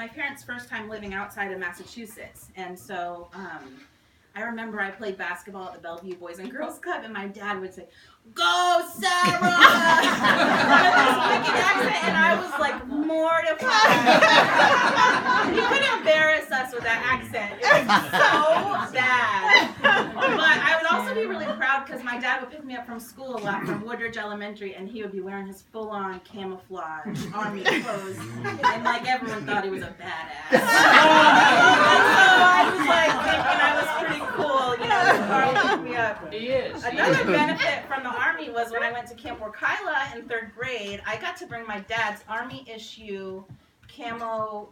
my parents' first time living outside of Massachusetts, and so I remember I played basketball at the Bellevue Boys and Girls Club, and my dad would say, "Go, Sarah!" with this wicked accent, and I was like mortified. He could embarrass us with that accent. It was so bad. But I would also be really proud because my dad would pick me up from school a lot, from Woodridge Elementary, and he would be wearing his full-on camouflage army clothes, and like everyone thought he was a badass. And so I was like thinking I was pretty cool, you know, Karl picked me up. He is. Another benefit from the Army was when I went to Camp Orkyla in 3rd grade, I got to bring my dad's Army issue camo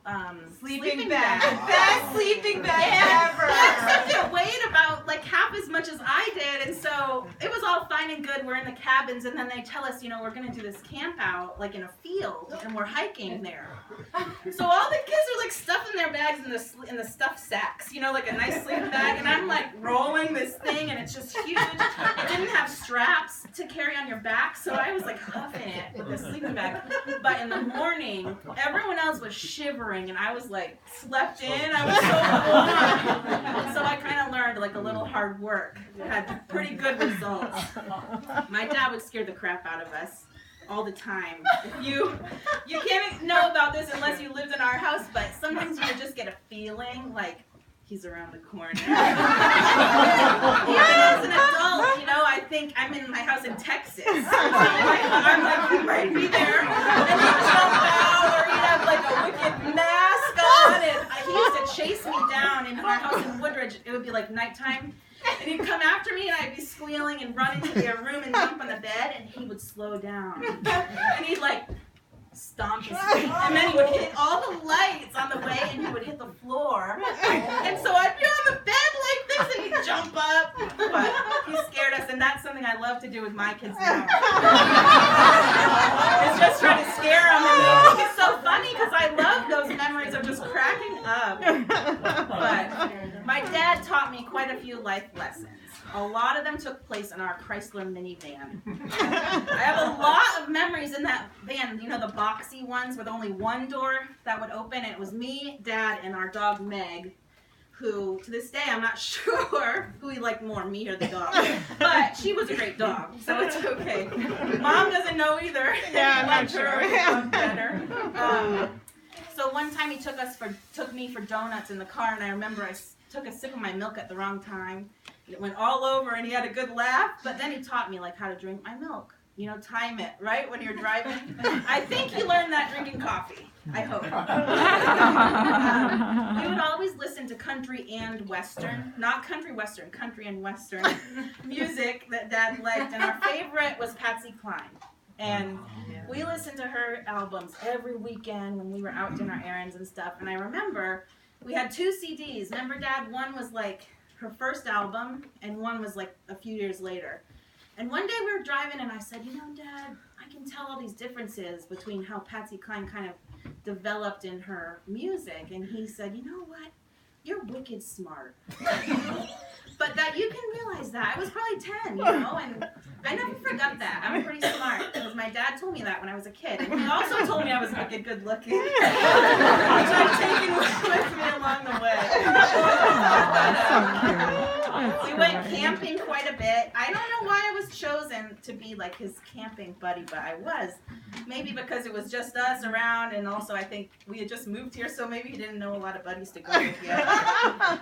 sleeping bag. The best sleeping bag ever. Except it weighed about like half as much as I did, and so it was all fine and good. We're in the cabins, and then they tell us, you know, we're gonna do this camp out like in a field, and we're hiking there. So all the kids are like stuffing their bags in the stuffed sacks, you know, like a nice sleeping bag, and I'm like rolling this thing, and it's just huge. It didn't have straps to carry on your back, so I was like huffing it with this sleeping bag. But in the morning, everyone else was shivering, and I was like slept in. I was so warm. So I kind of learned like a little hard work had pretty good results. My dad would scare the crap out of us all the time. If you can't know about this unless you lived in our house, but sometimes you would just get a feeling like he's around the corner. Even as an adult, you know, I think I'm in my house in Texas. So I'm like, he might be there, and he'd jump out, or he'd have like a wicked mask on, and he used to chase me down in our house in Woodridge. It would be like nighttime, and he'd come after me, and I'd be squealing and run into their room and jump on the bed, and he would slow down, and he'd like stomp his feet, and then he would hit all the lights on the way, and he would hit the floor, and so I'd be on the bed like this, and he'd jump up, but he scared us, and that's something I love to do with my kids now. It's just try to scare them, and it's so funny because I love those memories of just cracking up. But my dad taught me quite a few life lessons. A lot of them took place in our Chrysler minivan. I have a lot of memories in that van, you know, the boxy ones with only one door that would open. And it was me, Dad, and our dog Meg, who to this day I'm not sure who he liked more, me or the dog. But she was a great dog, so it's okay. Mom doesn't know either. Yeah, I'm not sure. Better. So one time he took me for donuts in the car, and I remember I took a sip of my milk at the wrong time. It went all over, and he had a good laugh, but then he taught me like how to drink my milk. You know, time it, right, when you're driving. I think he learned that drinking coffee. I hope. We would always listen to country and western, not country western, country and western music that Dad liked, and our favorite was Patsy Cline. And we listened to her albums every weekend when we were out doing our errands and stuff. And I remember we had 2 CDs. Remember, Dad? One was like her first album, and one was like a few years later. And one day we were driving, and I said, you know, Dad, I can tell all these differences between how Patsy Cline kind of developed in her music. And he said, you know what? You're wicked smart. But that you can realize that. I was probably 10, you know, and I never forgot that. I'm pretty smart because my dad told me that when I was a kid. And he also told me I was wicked good looking, which I've taken with me along the way. We went camping quite a bit. I don't know why I was chosen to be like his camping buddy, but I was. Maybe because it was just us around, and also I think we had just moved here, so maybe he didn't know a lot of buddies to go with yet.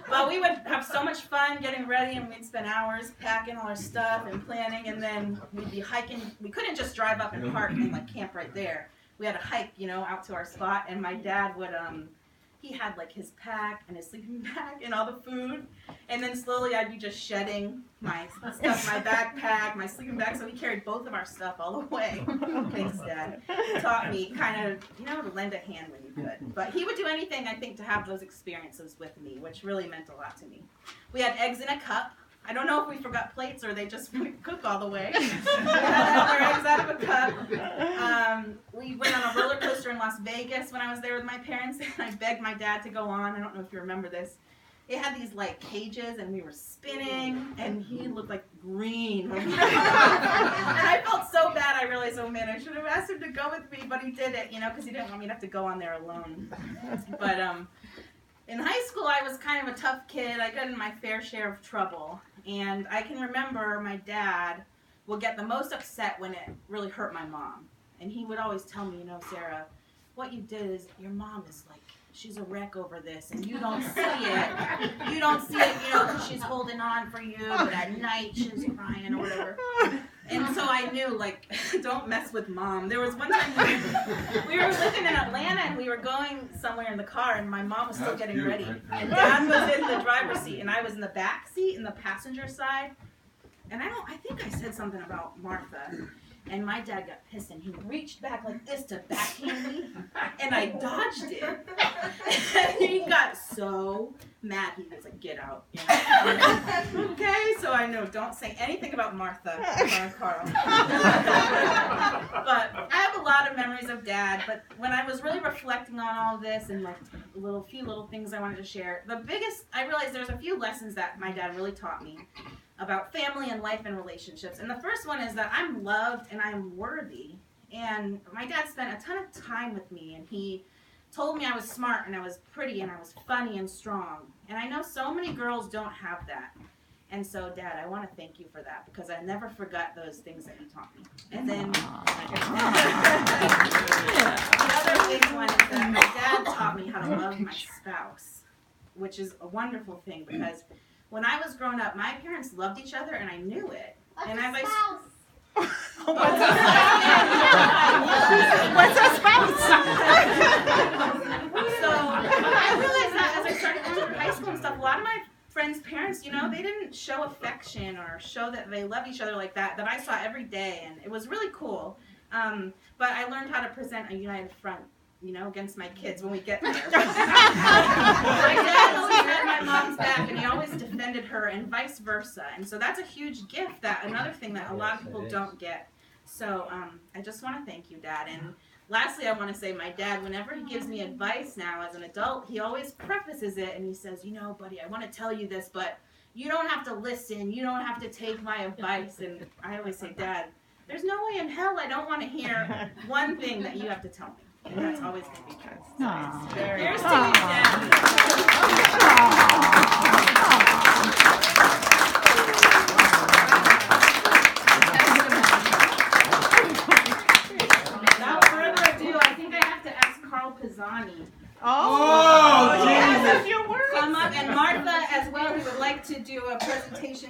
But we would have so much fun getting ready, and we'd spend hours packing all our stuff and planning, and then we'd be hiking. We couldn't just drive up and park and like camp right there. We had to hike, you know, out to our spot, and my dad would he had like his pack and his sleeping bag and all the food, and then slowly I'd be just shedding my stuff, my backpack, my sleeping bag, so he carried both of our stuff all the way. Thanks, Dad. He taught me kind of, you know, to lend a hand when you could. But he would do anything, I think, to have those experiences with me, which really meant a lot to me. We had eggs in a cup. I don't know if we forgot plates or they just wouldn't cook all the way. We had our eggs out of a cup. We went on a roller coaster in Las Vegas when I was there with my parents, and I begged my dad to go on. I don't know if you remember this. it had these like cages, and we were spinning, and he looked like green. And I felt so bad. I realized, oh man, I should have asked him to go with me, but he didn't, because he didn't want me to have to go on there alone. But in high school, I was kind of a tough kid. I got in my fair share of trouble, and I can remember my dad would get the most upset when it really hurt my mom. And he would always tell me, Sarah, what you did is your mom is like, she's a wreck over this, and you don't see it. You don't see it, because she's holding on for you, but at night she's crying or whatever. And so I knew, like, don't mess with mom. There was one time we were living in Atlanta, and we were going somewhere in the car, and my mom was still getting ready. And Dad was in the driver's seat, and I was in the back seat, in the passenger side. And I think I said something about Martha. And my dad got pissed, and he reached back like this to backhand me, and I dodged it. And he got so mad, he was like, get out. Okay, so I know, don't say anything about Martha or Karl. But I have a lot of memories of Dad, but when I was really reflecting on all this and like a few little things I wanted to share, I realized there's a few lessons that my dad really taught me about family and life and relationships. And the first one is that I'm loved and I'm worthy. And my dad spent a ton of time with me, and he told me I was smart and I was pretty and I was funny and strong. And I know so many girls don't have that. And so, Dad, I want to thank you for that, because I never forgot those things that you taught me. And then the other big one is that my dad taught me how to love my spouse, which is a wonderful thing, because when I was growing up, my parents loved each other, and I knew it. And as What's a spouse? So I realized that as I started going through high school and stuff, a lot of my friends' parents, they didn't show affection or show that they loved each other like that I saw every day, and it was really cool. But I learned how to present a united front, against my kids when we get there. My dad always had my mom's back, and he always defended her, and vice versa. And so that's a huge gift, another thing that a lot of people don't get. So I just want to thank you, Dad. And lastly, I want to say my dad, whenever he gives me advice now as an adult, he always prefaces it, and he says, buddy, I want to tell you this, but you don't have to listen. You don't have to take my advice. And I always say, Dad, there's no way in hell I don't want to hear one thing that you have to tell me. And that's always going to be true. So here's to you, Dad. Without further ado, I think I have to ask Karl Pisani. Oh, Come up, and Martha as well, who would like to do a presentation.